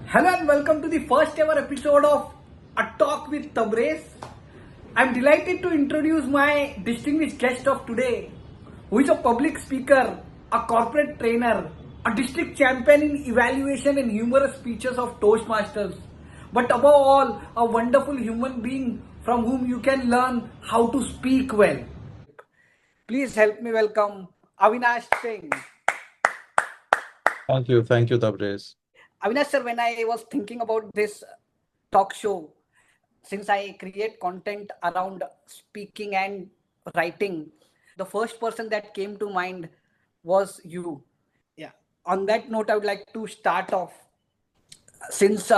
Hello and welcome to the first ever episode of A Talk with Tabrez. I'm delighted to introduce my distinguished guest of today, who is a public speaker, a corporate trainer, a district champion in evaluation and humorous speeches of Toastmasters, but above all, a wonderful human being from whom you can learn how to speak well. Please help me welcome Avinash Singh. Thank you, Tabriz. Avinash sir, when I was thinking about this talk show, since I create content around speaking and writing, the first person that came to mind was you. Yeah. On that note, I would like to start off. Since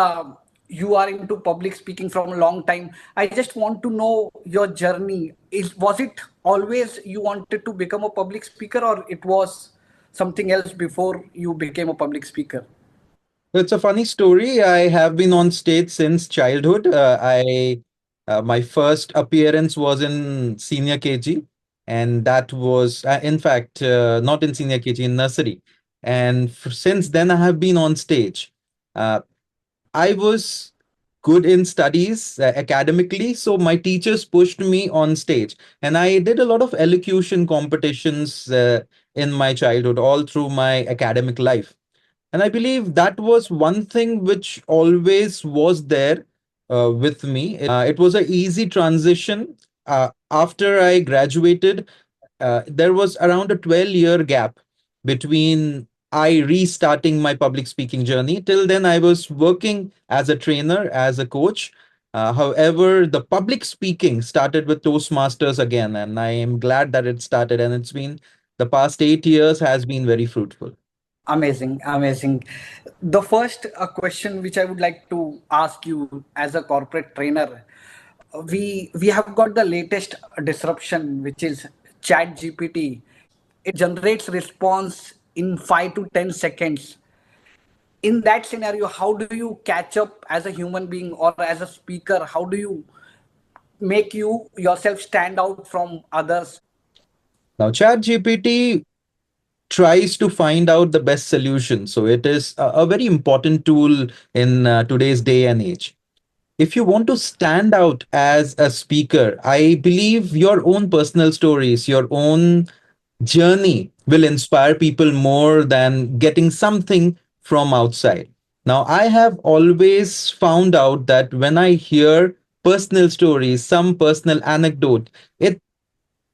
you are into public speaking from a long time, I just want to know your journey. Was it always you wanted to become a public speaker, or it was something else before you became a public speaker? It's a funny story. I have been on stage since childhood. I My first appearance was in senior KG, and that was, in fact, not in senior KG, in nursery. And since then, I have been on stage. Uh, I was good in studies academically, so my teachers pushed me on stage, and I did a lot of elocution competitions in my childhood, all through my academic life. And I believe that was one thing which always was there with me. It was an easy transition. After I graduated, there was around a 12-year gap between I restarting my public speaking journey. Till then, I was working as a trainer, as a coach. However, the public speaking started with Toastmasters again, and I am glad that it started. And it's been the past 8 years has been very fruitful. Amazing, amazing. The first question which I would like to ask you as a corporate trainer, we have got the latest disruption, which is Chat GPT. It generates response in 5 to 10 seconds. In that scenario, how do you catch up as a human being or as a speaker? How do you make you yourself stand out from others? Now, ChatGPT tries to find out the best solution. So it is a very important tool in today's day and age. If you want to stand out as a speaker, I believe your own personal stories, your own journey will inspire people more than getting something from outside. Now, I have always found out that when I hear personal stories, some personal anecdote, it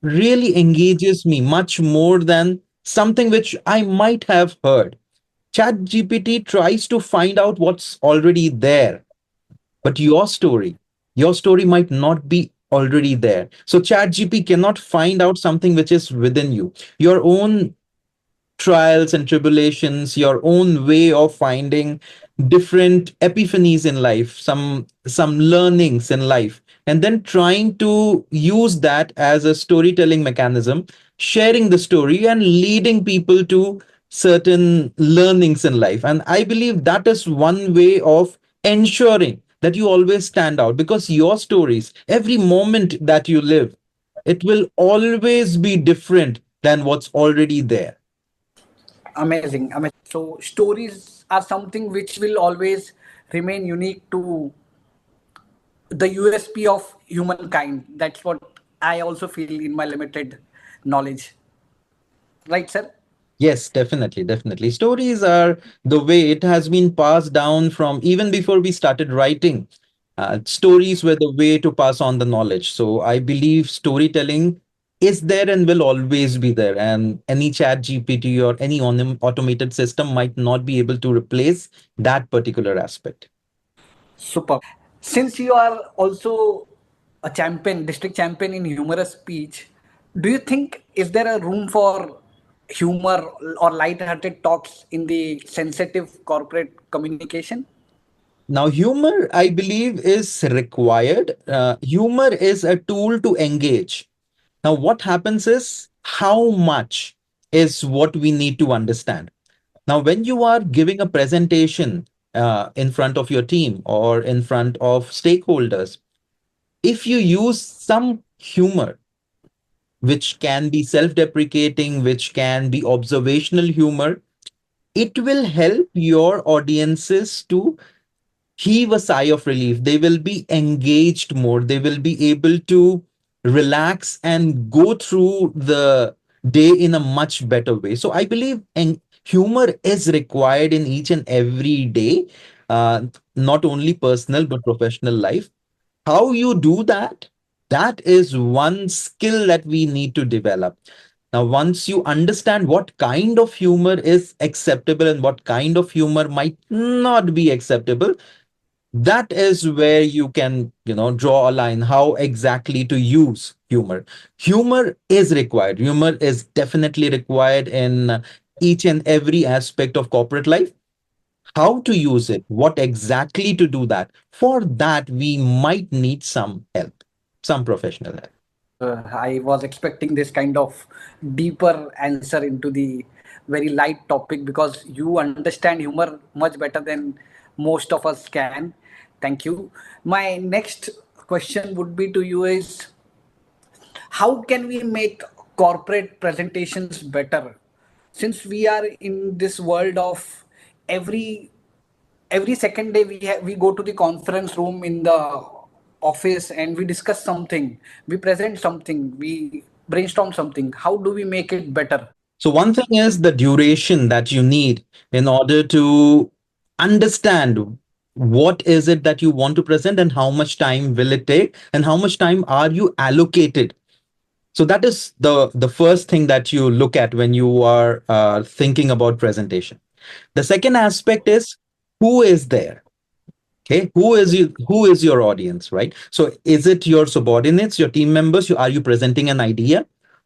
really engages me much more than something which I might have heard. ChatGPT tries to find out what's already there, but your story might not be already there. So ChatGPT cannot find out something which is within you. Your own trials and tribulations, your own way of finding different epiphanies in life, some learnings in life, and then trying to use that as a storytelling mechanism, sharing the story and leading people to certain learnings in life. And I believe that is one way of ensuring that you always stand out, because your stories, every moment that you live, it will always be different than what's already there. Amazing, amazing. So stories are something which will always remain unique to the USP of humankind. That's what I also feel in my limited knowledge. Right, sir? Yes, definitely, definitely. Stories are the way it has been passed down from even before we started writing. Stories were the way to pass on the knowledge. So I believe storytelling is there and will always be there. And any chat GPT or any automated system might not be able to replace that particular aspect. Super. Since you are also a champion, district champion in humorous speech, do you think is there a room for humor or light-hearted talks in the sensitive corporate communication? Now, humor, I believe, is required. Humor is a tool to engage. Now, what happens is how much is what we need to understand. Now, when you are giving a presentation in front of your team or in front of stakeholders, if you use some humor, which can be self deprecating, which can be observational humor, it will help your audiences to heave a sigh of relief. They will be engaged more. They will be able to relax and go through the day in a much better way. So I believe humor is required in each and every day, not only personal but professional life. How you do that, that is one skill that we need to develop. Now, once you understand what kind of humor is acceptable and what kind of humor might not be acceptable, that is where you can, draw a line how exactly to use humor. Humor is required. Humor is definitely required in each and every aspect of corporate life. How to use it, what exactly to do that, for that we might need some help, some professional help. I was expecting this kind of deeper answer into the very light topic, because you understand humor much better than most of us can. Thank you. My next question would be to you is, how can we make corporate presentations better, since we are in this world of every every second day we go to the conference room in the office and we discuss something, we present something, we brainstorm something. How do we make it better? So one thing is the duration that you need in order to understand what is it that you want to present and how much time will it take and how much time are you allocated. So that is the first thing that you look at when you are thinking about presentation. The second aspect is who is there. Okay, who is your audience, right? So is it your subordinates, your team members? Are you presenting an idea,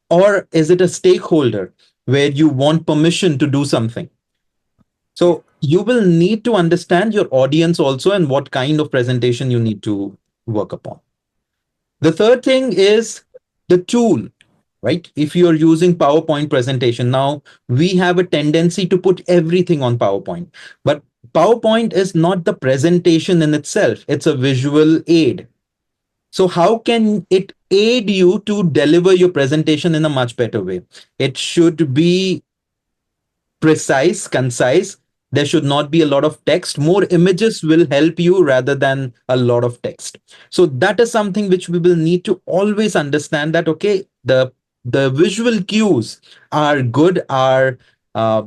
or is it a stakeholder where you want permission to do something? Yeah. So you will need to understand your audience also and what kind of presentation you need to work upon. The third thing is the tool, right? If you're using PowerPoint presentation, now we have a tendency to put everything on PowerPoint, but PowerPoint is not the presentation in itself, it's a visual aid. So, how can it aid you to deliver your presentation in a much better way? It should be precise, concise. There should not be a lot of text. More images will help you rather than a lot of text. So that is something which we will need to always understand that okay, the visual cues are good, are uh,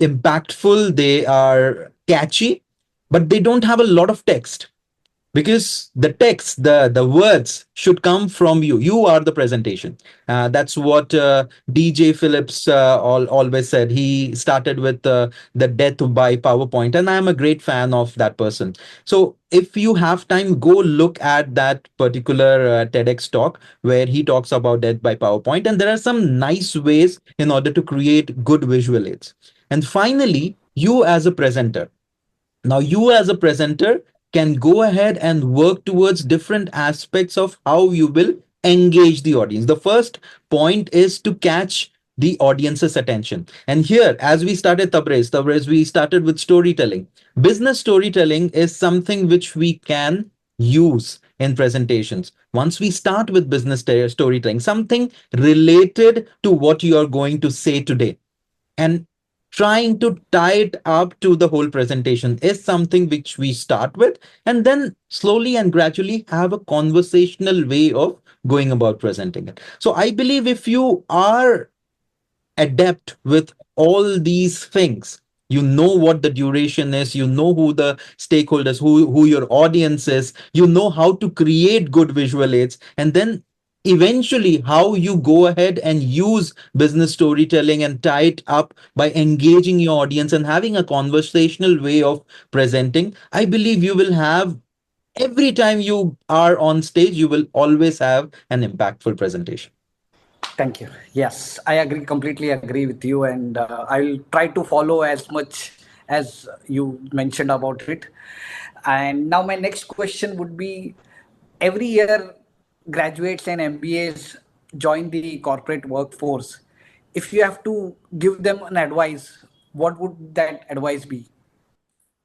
impactful, they are catchy, but they don't have a lot of text, because the text, the words should come from you. You are the presentation. That's what DJ Phillips always said. He started with the death by PowerPoint, and I am a great fan of that person. So if you have time, go look at that particular TEDx talk where he talks about death by PowerPoint, and there are some nice ways in order to create good visual aids. And finally, you as a presenter, now, you as a presenter can go ahead and work towards different aspects of how you will engage the audience. The first point is to catch the audience's attention. And here, as we started Tabrez, we started with storytelling. Business storytelling is something which we can use in presentations. Once we start with business storytelling, something related to what you are going to say today, and trying to tie it up to the whole presentation is something which we start with, and then slowly and gradually have a conversational way of going about presenting it. So I believe if you are adept with all these things, you know what the duration is, you know who the stakeholders, who your audience is, you know how to create good visual aids, and then eventually how you go ahead and use business storytelling and tie it up by engaging your audience and having a conversational way of presenting. I believe you will have, every time you are on stage, you will always have an impactful presentation. Thank you. Yes, I agree, completely agree with you, and I'll try to follow as much as you mentioned about it. And now, my next question would be, every year, graduates and MBAs join the corporate workforce. If you have to give them an advice, what would that advice be?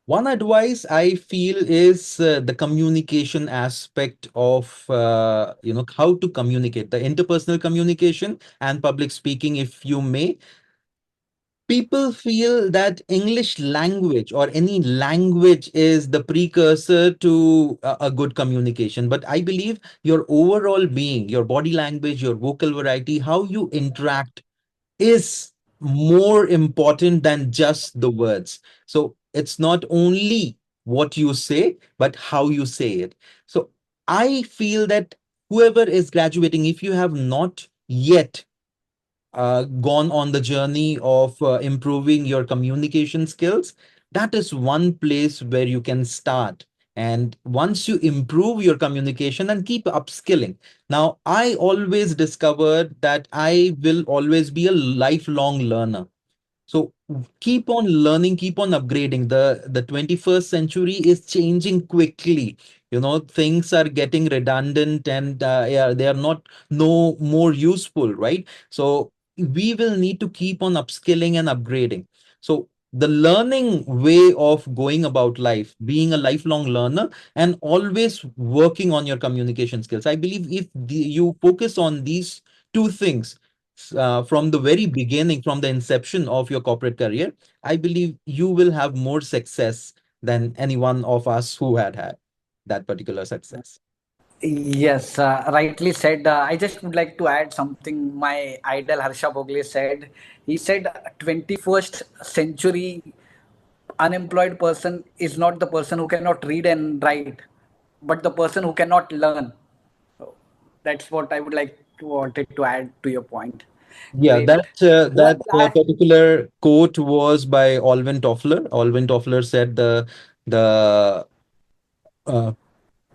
One advice I feel is the communication aspect of how to communicate, the interpersonal communication and public speaking, if you may. People feel that English language or any language is the precursor to a good communication. But I believe your overall being, your body language, your vocal variety, how you interact is more important than just the words. So it's not only what you say, but how you say it. So I feel that whoever is graduating, if you have not yet gone on the journey of improving your communication skills, that is one place where you can start. And once you improve your communication and keep upskilling. Now, I always discovered that I will always be a lifelong learner. So keep on learning, keep on upgrading. The 21st century is changing quickly. Things are getting redundant and yeah, they are not no more useful, right? So we will need to keep on upskilling and upgrading. So the learning way of going about life, being a lifelong learner and always working on your communication skills. I believe if you focus on these two things, from the very beginning, from the inception of your corporate career, I believe you will have more success than any one of us who had that particular success. Yes, rightly said. I just would like to add something my idol Harsha Bogle said. He said 21st century unemployed person is not the person who cannot read and write, but the person who cannot learn. So that's what I would like to wanted to add to your point. Yeah, Great. that One last. particular quote was by Alvin Toffler. Alvin Toffler said the uh,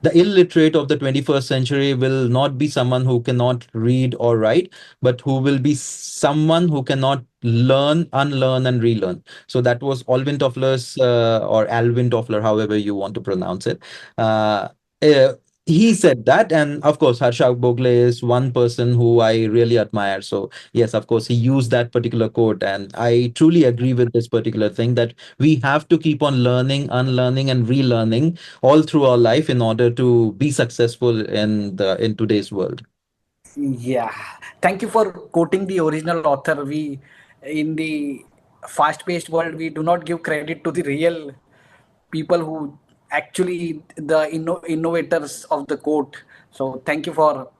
the illiterate of the 21st century will not be someone who cannot read or write, but who will be someone who cannot learn, unlearn, and relearn. So that was Alvin Toffler's, or Alvin Toffler, however you want to pronounce it. Uh, uh, he said that, and of course, Harsha Bogle is one person who I really admire. So yes, of course, he used that particular quote, and I truly agree with this particular thing that we have to keep on learning, unlearning, and relearning all through our life in order to be successful in today's world. Yeah, thank you for quoting the original author. We, in the fast-paced world, we do not give credit to the real people who actually the innovators of the quote. So thank you for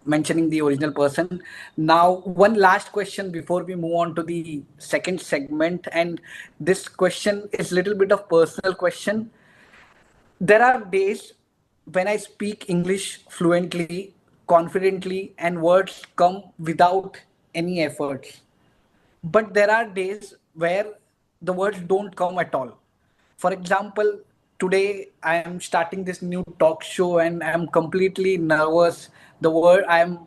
mentioning the original person. Now, one last question before we move on to the second segment, and this question is a little bit of personal question. There are days when I speak English fluently, confidently, and words come without any efforts. But there are days where the words don't come at all. For example, today I am starting this new talk show and I am completely nervous. The word I'm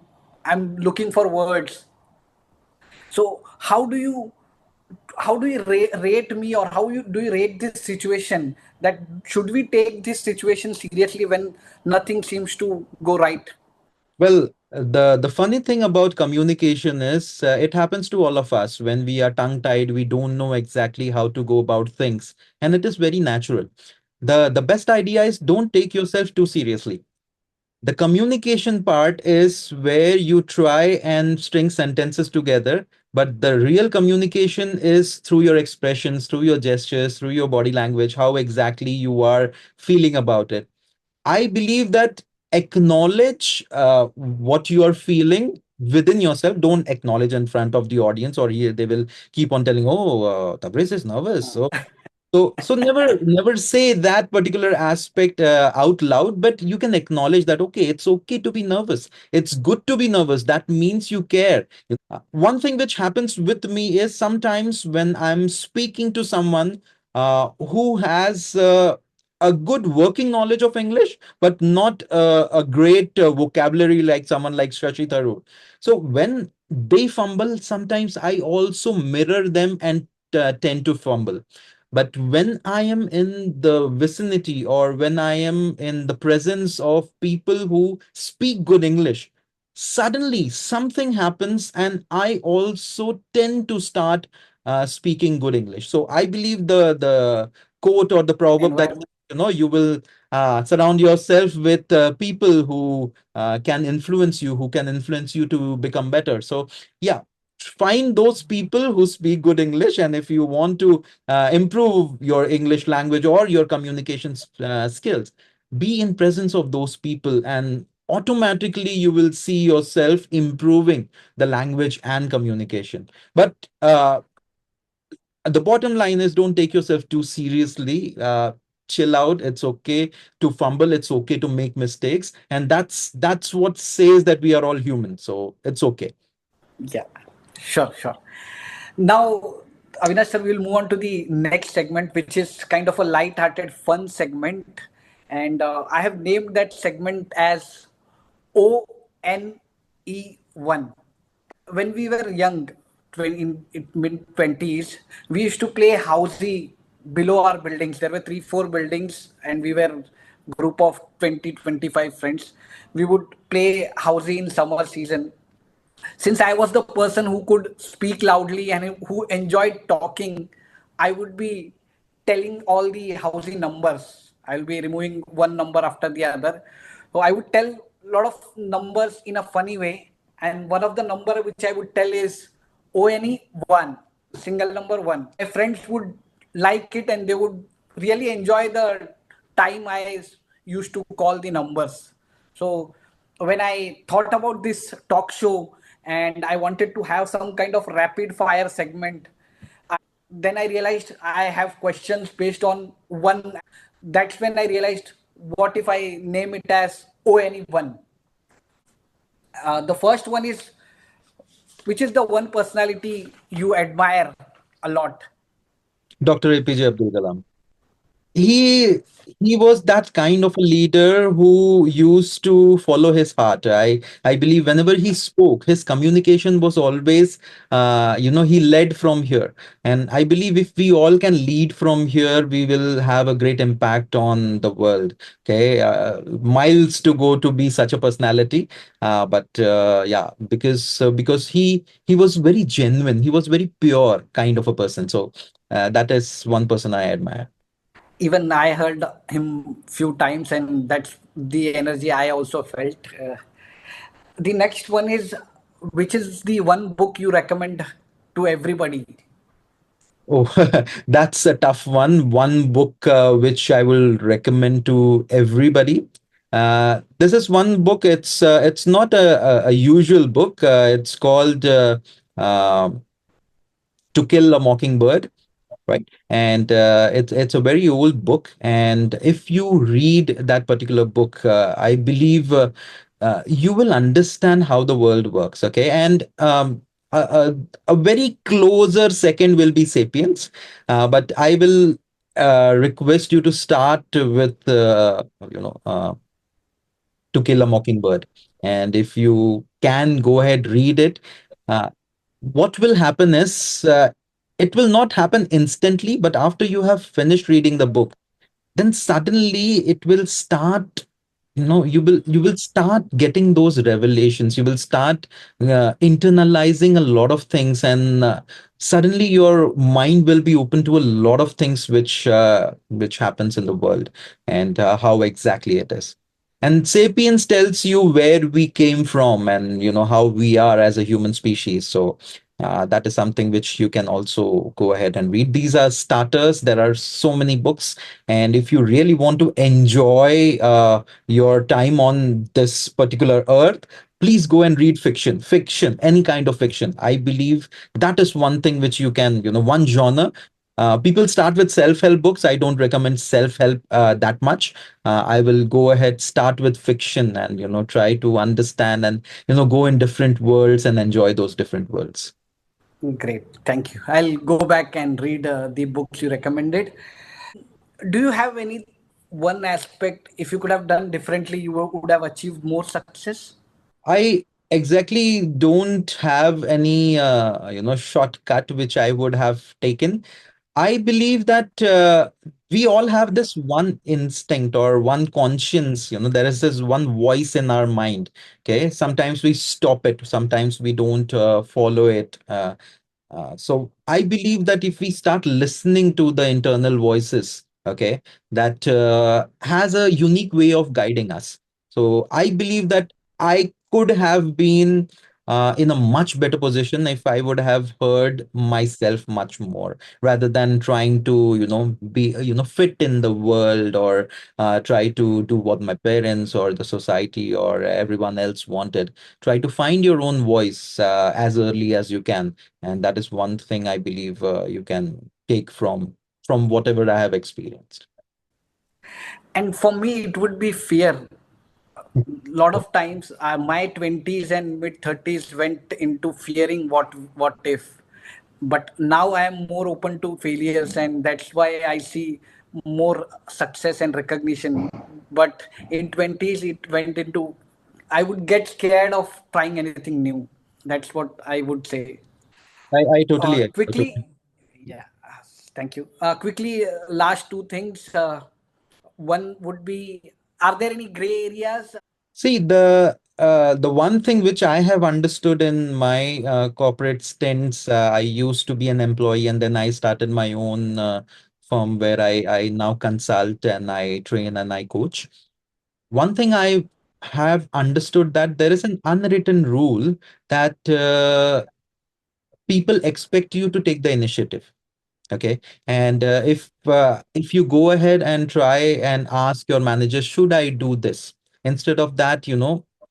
looking for words. So how do you rate me, or do you rate this situation, that should we take this situation seriously when nothing seems to go right? Well, the funny thing about communication is it happens to all of us when we are tongue tied. We don't know exactly how to go about things, and it is very natural. The best idea is don't take yourself too seriously. The communication part is where you try and string sentences together, but the real communication is through your expressions, through your gestures, through your body language, how exactly you are feeling about it. I believe that acknowledge what you are feeling within yourself. Don't acknowledge in front of the audience, or they will keep on telling, "Oh, Tabriz is nervous." So never say that particular aspect out loud, but you can acknowledge that, okay, it's okay to be nervous. It's good to be nervous. That means you care. One thing which happens with me is sometimes when I'm speaking to someone who has a good working knowledge of English, but not a great vocabulary like someone like Shashi Tharoor. So when they fumble, sometimes I also mirror them and tend to fumble. But when I am in the vicinity or when I am in the presence of people who speak good English, suddenly something happens and I also tend to start speaking good English. So I believe the quote or the proverb that Environment. you will surround yourself with people who can influence you, who can influence you to become better. So yeah, find those people who speak good English, and if you want to improve your English language or your communication skills, be in presence of those people, and automatically you will see yourself improving the language and communication. But the bottom line is, don't take yourself too seriously. Chill out. It's okay to fumble. It's okay to make mistakes, and that's what says that we are all human. So it's okay. Yeah, sure, sure. Now, Avinash sir, we'll move on to the next segment, which is kind of a light-hearted, fun segment, and I have named that segment as ONE1. When we were young, in mid 20s, we used to play housey below our buildings. There were three, four buildings, and we were group of 20, 25 friends. We would play housey in summer season. Since I was the person who could speak loudly and who enjoyed talking, I would be telling all the housing numbers. I'll be removing one number after the other. So I would tell a lot of numbers in a funny way. And one of the number which I would tell is ONE1, single number one. My friends would like it and they would really enjoy the time I used to call the numbers. So when I thought about this talk show and I wanted to have some kind of rapid fire segment, then I realized I have questions based on one. That's when I realized, what if I name it as ONE1? The first one is, which is the one personality you admire a lot? Dr. APJ Abdul Kalam. he he was that kind of a leader who used to follow his heart. I believe whenever he spoke, his communication was always, he led from here. And I believe if we all can lead from here, we will have a great impact on the world. Okay, miles to go to be such a personality. But yeah, because he was very genuine, he was very pure kind of a person. So that is one person I admire. Even I heard him few times, and that's the energy I also felt. The next one is, which is the one book you recommend to everybody? Oh, that's a tough one. One book which I will recommend to everybody. This is one book. It's not a usual book. It's called uh, To Kill a Mockingbird, right? And it's a very old book. And if you read that particular book, I believe you will understand how the world works. Okay, and a very closer second will be *Sapiens*, but I will request you to start with To Kill a Mockingbird, and if you can go ahead read it. Uh, what will happen is, it will not happen instantly, but after you have finished reading the book, then suddenly it will start, you will start getting those revelations. You will start internalizing a lot of things, and suddenly your mind will be open to a lot of things which happens in the world, and how exactly it is. And *Sapiens* tells you where we came from, and how we are as a human species. So that is something which you can also go ahead and read. These are starters. There are so many books, and if you really want to enjoy your time on this particular earth, please go and read fiction, any kind of fiction. I believe that is one thing which you can, one genre. People start with self-help books. I don't recommend self-help that much. I will go ahead, start with fiction, and try to understand, and go in different worlds and enjoy those different worlds. Great, thank you. I'll go back and read the books you recommended. Do you have any one aspect, if you could have done differently, you would have achieved more success? I exactly don't have any shortcut which I would have taken. I believe that we all have this one instinct or one conscience. There is this one voice in our mind. Okay, sometimes we stop it, sometimes we don't follow it. So I believe that if we start listening to the internal voices, okay, that has a unique way of guiding us. So I believe that I could have been. in a much better position if I would have heard myself much more rather than trying to, be, fit in the world, or try to do what my parents or the society or everyone else wanted. Try to find your own voice as early as you can. And that is one thing I believe you can take from whatever I have experienced. And for me, it would be fear. Lot of times my 20s and mid 30s went into fearing what if, but now I am more open to failures, and that's why I see more success and recognition. But in 20s it went into, I would get scared of trying anything new. That's what I would say. I totally agree. Quickly, yeah, thank you. Quickly, last two things. One would be, are there any gray areas? See, the one thing which I have understood in my corporate stints, I used to be an employee, and then I started my own firm where I now consult and I train and I coach. One thing I have understood, that there is an unwritten rule that people expect you to take the initiative. Okay. And if you go ahead and try and ask your manager, should I do this? Instead of that,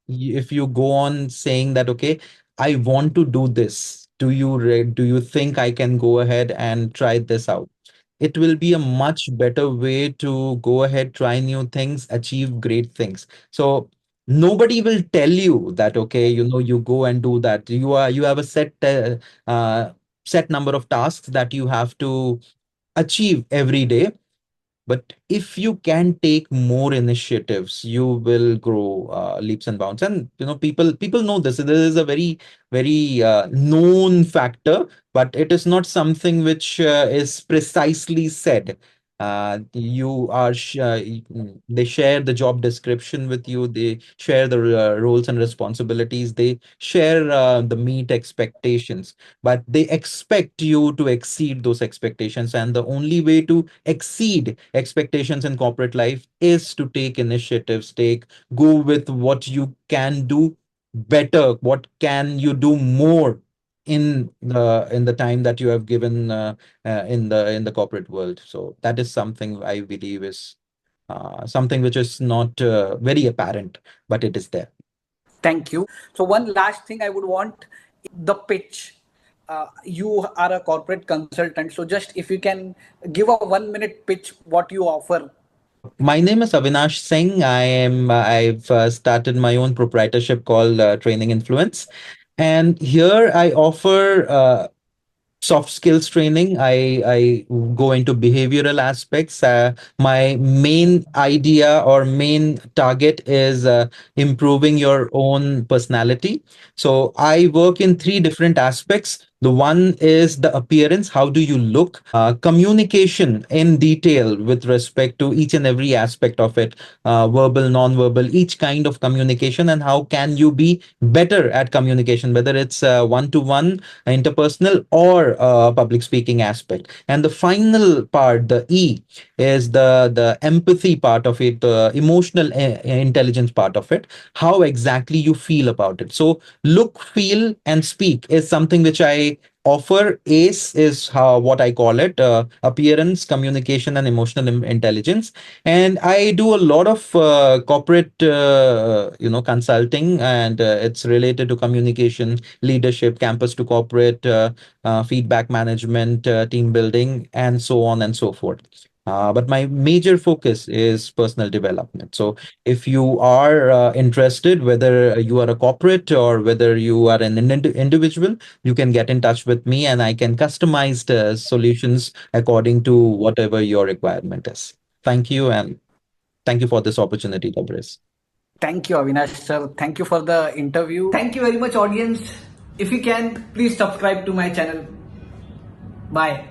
if you go on saying that, okay, I want to do this. Do you think I can go ahead and try this out? It will be a much better way to go ahead, try new things, achieve great things. So nobody will tell you that, okay, you go and do that. You have a set number of tasks that you have to achieve every day. But if you can take more initiatives, you will grow leaps and bounds. And people know this. This is a very, very known factor, but it is not something which is precisely said. They share the job description with you. They share the roles and responsibilities. They share the meet expectations, but they expect you to exceed those expectations. And the only way to exceed expectations in corporate life is to take initiatives, go with what you can do better, what can you do more in the time that you have given in the corporate world. So that is something I believe is something which is not very apparent, but it is there. Thank you. So one last thing I would want, the pitch. You are a corporate consultant, so just if you can give a 1 minute pitch, what you offer. My name is Avinash Singh. I've started my own proprietorship called Training Influence, and here I offer soft skills training. I go into behavioral aspects. My main idea or main target is improving your own personality. So I work in three different aspects. The one is the appearance. How do you look? Communication in detail with respect to each and every aspect of it, verbal, non-verbal, each kind of communication, and how can you be better at communication, whether it's one-to-one, interpersonal, or public speaking aspect. And the final part, the E, is the empathy part of it, the emotional intelligence part of it, how exactly you feel about it. So look, feel, and speak is something which I offer. ACE is how what I call it, appearance, communication, and emotional intelligence. And I do a lot of corporate consulting, and it's related to communication, leadership, campus to corporate, feedback management, team building, and so on and so forth. But my major focus is personal development. So if you are interested, whether you are a corporate or whether you are an individual, you can get in touch with me and I can customize the solutions according to whatever your requirement is. Thank you. And thank you for this opportunity, Tabris. Thank you, Avinash sir. Thank you for the interview. Thank you very much, audience. If you can, please subscribe to my channel. Bye.